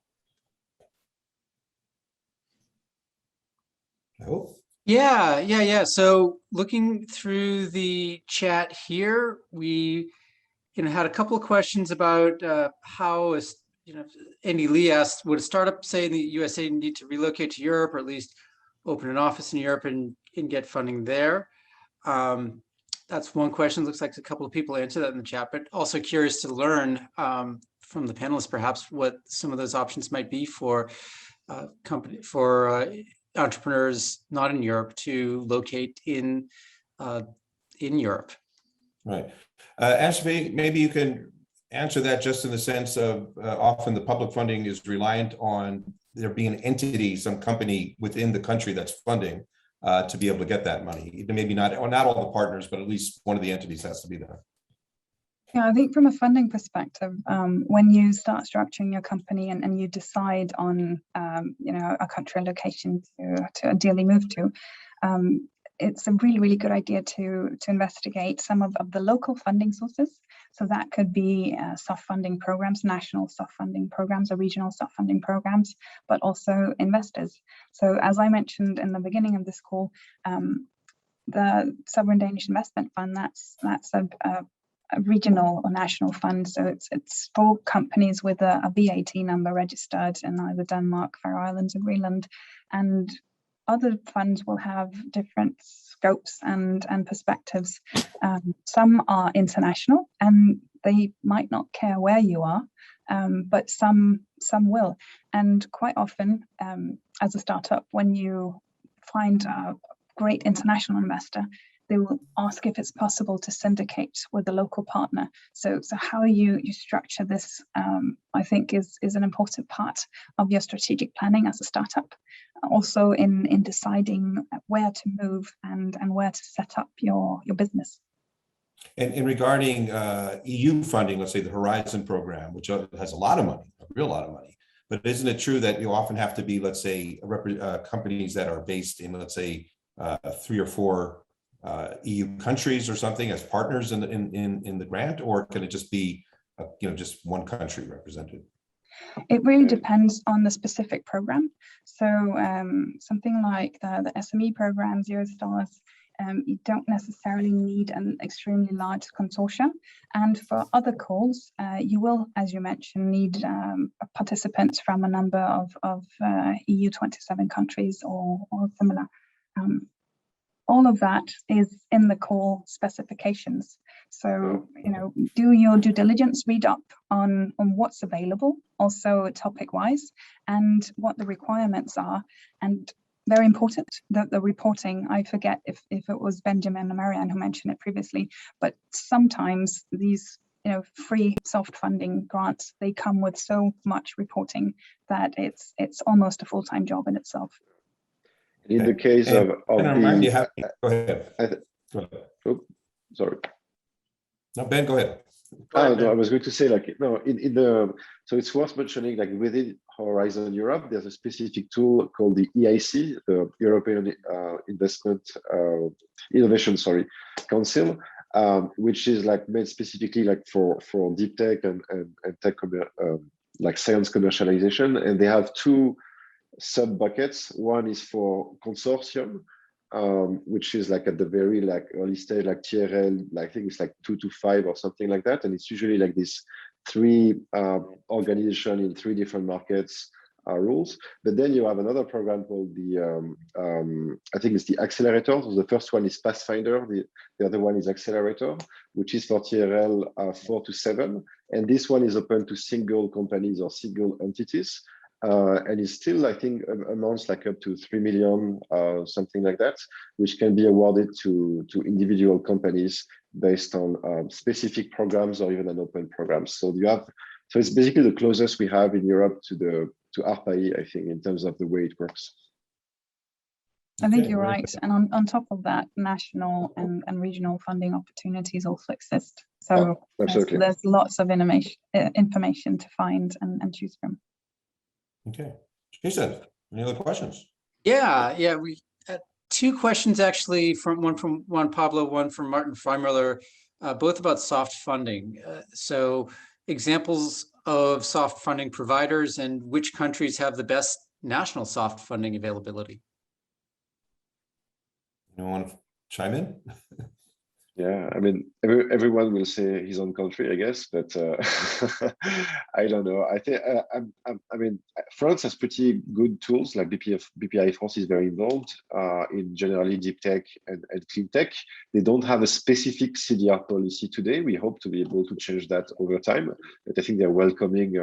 Oh. Yeah. So looking through the chat here, we had a couple of questions about how is, Andy Lee asked, would a startup, say in the USA, need to relocate to Europe or at least open an office in Europe and get funding there? That's one question. Looks like a couple of people answered that in the chat, but also curious to learn from the panelists, perhaps, what some of those options might be for entrepreneurs not in Europe to locate in Europe. Right. Sophie, maybe you can answer that just in the sense of often the public funding is reliant on there being an entity, some company within the country that's funding to be able to get that money. Maybe not all the partners, but at least one of the entities has to be there. Yeah, I think from a funding perspective, when you start structuring your company and you decide on, a country location to ideally move to, it's a really, really good idea to investigate some of the local funding sources. So that could be soft funding programs, national soft funding programs, or regional soft funding programs, but also investors. So as I mentioned in the beginning of this call, the Sovereign Danish Investment Fund, that's a regional or national fund. So it's for companies with a VAT number registered in either Denmark, Faroe Islands, or Greenland. And other funds will have different scopes and perspectives. Some are international and they might not care where you are, but some will. And quite often, as a startup, when you find a great international investor, they will ask if it's possible to syndicate with a local partner. So how you structure this, I think, is an important part of your strategic planning as a startup. Also in deciding where to move and where to set up your business. And regarding EU funding, let's say the Horizon program, which has a lot of money, a real lot of money, but isn't it true that you often have to be, let's say, companies that are based in, let's say, 3 or 4 EU countries or something as partners in the grant, or can it just be just one country represented? It really depends on the specific program. So something like the SME program, Zero Stars, you don't necessarily need an extremely large consortium. And for other calls, you will, as you mentioned, need participants from a number of EU 27 countries or similar. All of that is in the call specifications. So, do your due diligence, read up on what's available, also topic-wise, and what the requirements are. And very important, that the reporting, I forget if it was Benjamin or Marian who mentioned it previously, but sometimes these free soft funding grants, they come with so much reporting that it's almost a full-time job in itself. In the case of go ahead. Go ahead. Oh, sorry. No, Ben, go ahead. No, I was going to say so it's worth mentioning, within Horizon Europe, there's a specific tool called the EIC, the European Innovation Council, which is made specifically for deep tech and tech science commercialization, and they have 2 sub buckets. One is for consortium, which is at the very early stage, TRL, I think it's 2 to 5 or something like that, and it's usually this 3 organization in 3 different markets rules. But then you have another program called the I think it's the Accelerator. So the first one is Pathfinder, the other one is Accelerator, which is for TRL 4 to 7, and this one is open to single companies or single entities. and it's still, I think, amounts like up to 3 million, something like that, which can be awarded to individual companies based on specific programs or even an open program. So so it's basically the closest we have in Europe to ARPA-E, I think, in terms of the way it works. I think you're right. And on top of that, national and regional funding opportunities also exist. So absolutely. There's lots of information to find and choose from. Okay. Jason, any other questions? Yeah, we had two questions actually, one from Juan Pablo, one from Martin Freimüller, both about soft funding. So examples of soft funding providers and which countries have the best national soft funding availability. You want to chime in? Yeah, I mean, everyone will say his own country, I guess, but I don't know. I think I mean, France has pretty good tools. Like BPI France is very involved in generally deep tech and clean tech. They don't have a specific CDR policy today. We hope to be able to change that over time. But I think they're welcoming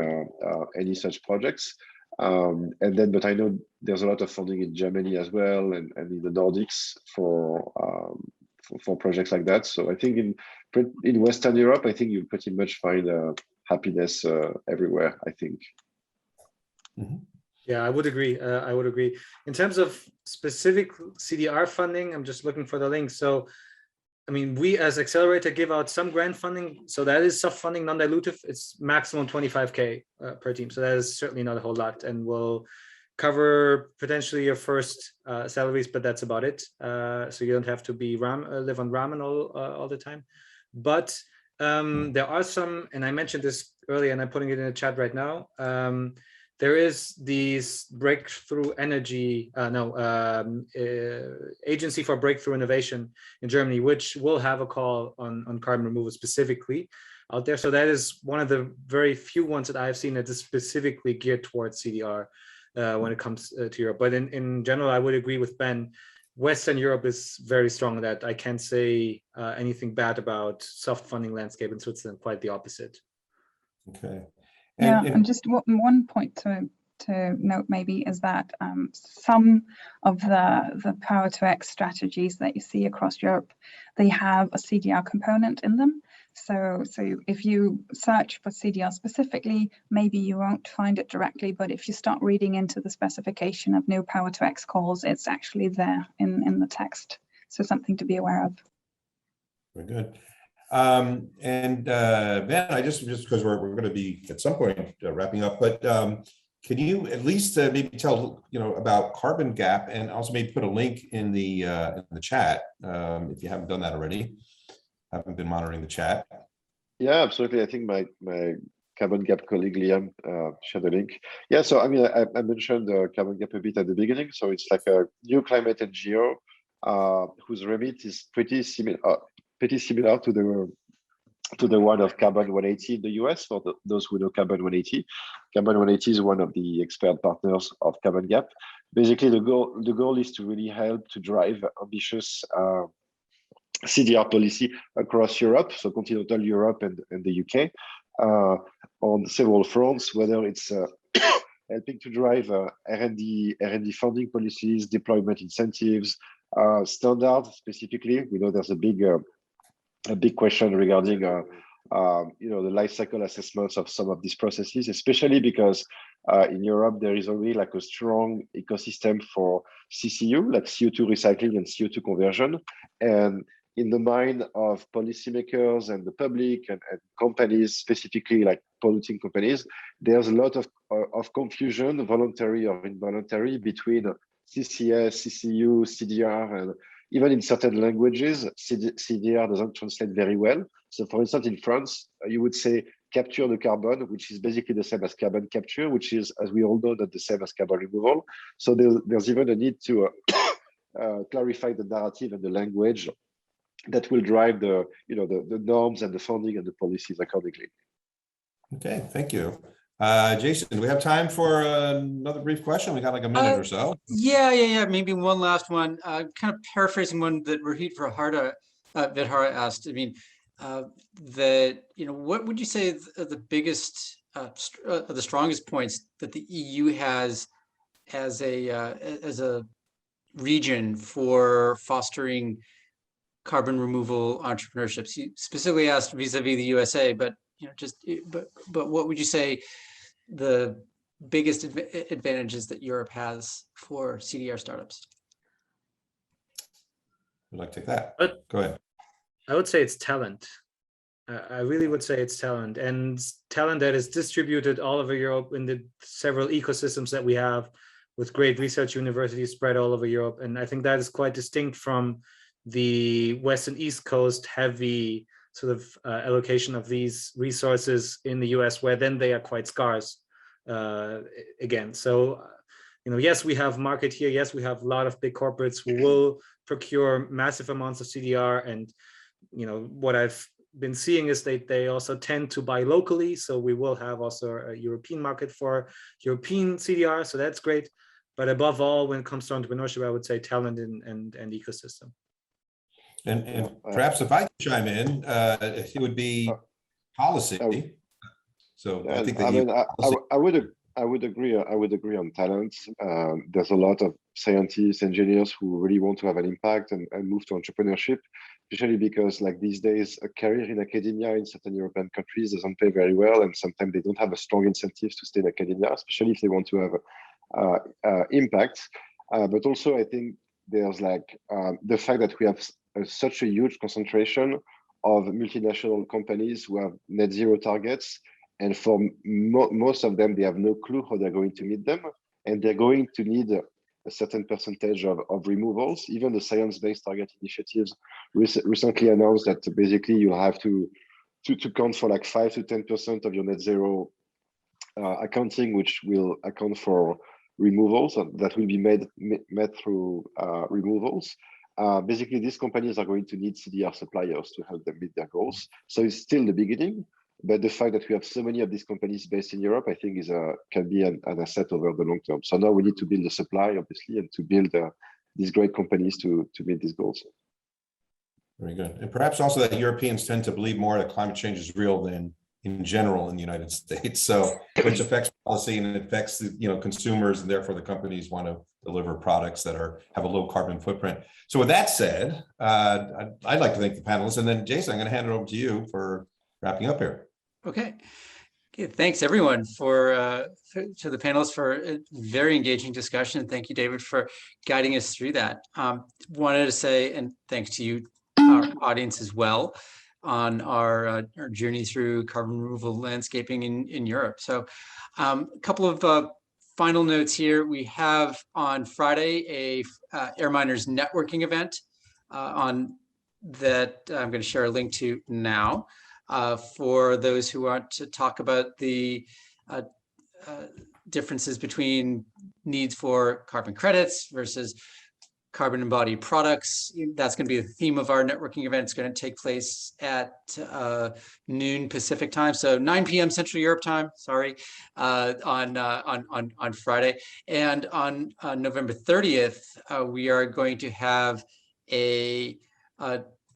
any such projects. But I know there's a lot of funding in Germany as well, and in the Nordics for projects like that. So I think in Western Europe, I think you pretty much find happiness everywhere, I think. Mm-hmm. Yeah, I would agree. In terms of specific CDR funding, I'm just looking for the link. So, I mean, we as Accelerator give out some grant funding. So that is soft funding, non-dilutive. It's maximum 25K per team. So that is certainly not a whole lot, and will cover potentially your first salaries, but that's about it. So you don't have to be live on ramen all the time. But there are some, and I mentioned this earlier, and I'm putting it in the chat right now. There is these breakthrough energy, Agency for Breakthrough Innovation in Germany, which will have a call on carbon removal specifically out there. So that is one of the very few ones that I've seen that is specifically geared towards CDR. When it comes to Europe. But in general, I would agree with Ben. Western Europe is very strong in that. I can't say anything bad about soft funding landscape in Switzerland, quite the opposite. Okay. And just one point to note maybe is that some of the Power-to-X strategies that you see across Europe, they have a CDR component in them. So if you search for CDR specifically, maybe you won't find it directly, but if you start reading into the specification of new Power-to-X calls, it's actually there in the text. So something to be aware of. Very good. Ben, I just because we're going to be at some point wrapping up, but can you at least maybe tell about Carbon Gap, and also maybe put a link in the chat if you haven't done that already? Haven't been monitoring the chat. Yeah, absolutely. I think my Carbon Gap colleague Liam shared the link. Yeah, so I mean, I mentioned Carbon Gap a bit at the beginning. So it's like a new climate NGO whose remit is pretty similar to the one of Carbon 180 in the US. For those who know Carbon 180, Carbon 180 is one of the expert partners of Carbon Gap. Basically, the goal is to really help to drive ambitious CDR policy across Europe, so continental Europe and the UK, on several fronts, whether it's helping to drive R&D funding policies, deployment incentives, standards specifically. We know there's a big question regarding the life cycle assessments of some of these processes, especially because in Europe there is already like a strong ecosystem for CCU, like CO2 recycling and CO2 conversion, and in the mind of policymakers and the public and companies, specifically like polluting companies, there's a lot of confusion, voluntary or involuntary, between CCS, CCU, CDR, and even in certain languages, CDR doesn't translate very well. So for instance, in France, you would say capture the carbon, which is basically the same as carbon capture, which is, as we all know, not the same as carbon removal. So there's even a need to clarify the narrative and the language that will drive the norms and the funding and the policies accordingly. Okay, thank you. Jason, do we have time for another brief question? We got like a minute or so. Yeah. Maybe one last one. Kind of paraphrasing one that Rohit Vidhara asked. I mean, what would you say are the biggest the strongest points that the EU has as a region for fostering carbon removal entrepreneurships. You specifically asked vis-a-vis the USA, but but what would you say the biggest advantages that Europe has for CDR startups? Would like to take that? But Go ahead. I would say it's talent. I really would say it's talent, and talent that is distributed all over Europe in the several ecosystems that we have, with great research universities spread all over Europe. And I think that is quite distinct from the West and East Coast heavy sort of allocation of these resources in the US, where then they are quite scarce again. So, yes, we have market here. Yes, we have a lot of big corporates who will procure massive amounts of CDR. And, what I've been seeing is they also tend to buy locally. So we will have also a European market for European CDR. So that's great. But above all, when it comes to entrepreneurship, I would say talent and ecosystem. And perhaps if I could chime in, it would be policy. So I think that I would agree. I would agree on talent. There's a lot of scientists, engineers who really want to have an impact and move to entrepreneurship, especially because like these days, a career in academia in certain European countries doesn't pay very well, and sometimes they don't have a strong incentive to stay in academia, especially if they want to have impact. But also, I think there's like the fact that we have such a huge concentration of multinational companies who have net zero targets. And for most of them, they have no clue how they're going to meet them. And they're going to need a certain percentage of removals. Even the science-based target initiatives recently announced that basically you have to count for like 5 to 10% of your net zero accounting, which will account for removals that will be met through removals. Basically, these companies are going to need CDR suppliers to help them meet their goals. So it's still the beginning, but the fact that we have so many of these companies based in Europe, I think can be an asset over the long term. So now we need to build the supply, obviously, and to build these great companies to meet these goals. Very good. And perhaps also that Europeans tend to believe more that climate change is real than in general in the United States. So which affects policy and it affects the consumers, and therefore the companies want to deliver products that have a low carbon footprint. So with that said, I'd like to thank the panelists, and then Jason, I'm going to hand it over to you for wrapping up here. Okay. Thanks everyone to the panelists for a very engaging discussion. Thank you, David, for guiding us through that. Wanted to say, and thanks to you, our audience as well, on our journey through carbon removal landscaping in Europe. So a couple of final notes here. We have on Friday a AirMiners networking event that I'm going to share a link to now. For those who want to talk about the differences between needs for carbon credits versus carbon embodied products. That's going to be the theme of our networking event. It's going to take place at noon Pacific time, so 9 p.m. Central Europe time, sorry, on Friday. And on November 30th, we are going to have a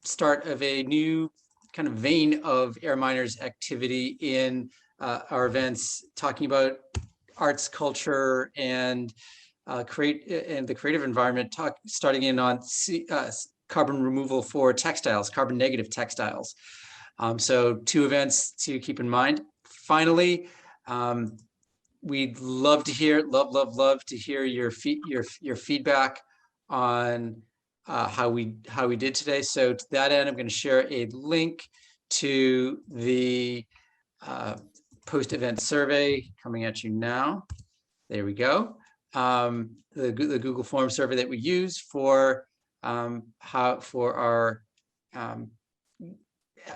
start of a new kind of vein of AirMiners activity in our events, talking about arts, culture, and the creative environment, starting in on carbon removal for textiles, carbon negative textiles. So 2 events to keep in mind. Finally, we'd love to hear, love to hear your feedback on how we did today. So to that end, I'm going to share a link to the post-event survey coming at you now. There we go. The Google Form survey that we use for our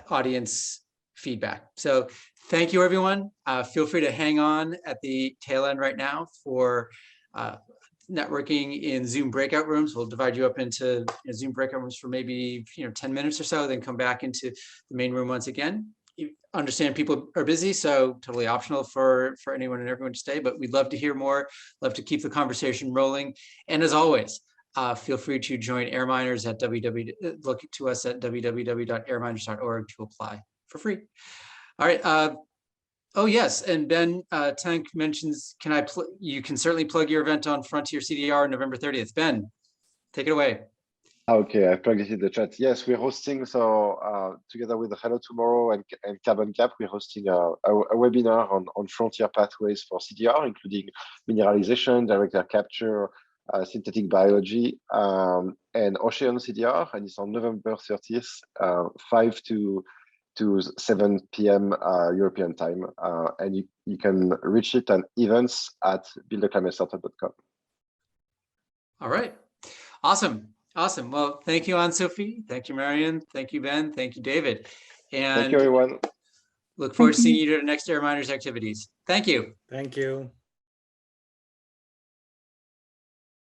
audience feedback. So thank you, everyone. Feel free to hang on at the tail end right now for networking in Zoom breakout rooms. We'll divide you up into Zoom breakout rooms for maybe 10 minutes or so, then come back into the main room once again. You understand people are busy, so totally optional for anyone and everyone to stay, but we'd love to hear more, love to keep the conversation rolling. And as always, feel free to join AirMiners at look to us at www.airminers.org to apply for free. All right, Oh, yes. And Ben, Tincq mentions, you can certainly plug your event on Frontier CDR November 30th. Ben, take it away. Okay, I plugged it in the chat. Yes, we're hosting, together with Hello Tomorrow and Carbon Cap, we're hosting a webinar on frontier pathways for CDR, including mineralization, direct air capture, synthetic biology, and ocean CDR. And it's on November 30th, 5 to 7 p.m. European time. And you can reach it at events at buildaclimatestartup.com. All right. Awesome. Awesome. Well, thank you, Sophie. Thank you, Marian. Thank you, Ben. Thank you, David. And thank you, everyone. Look forward to seeing you. you at our next AirMiners activities. Thank you. Thank you.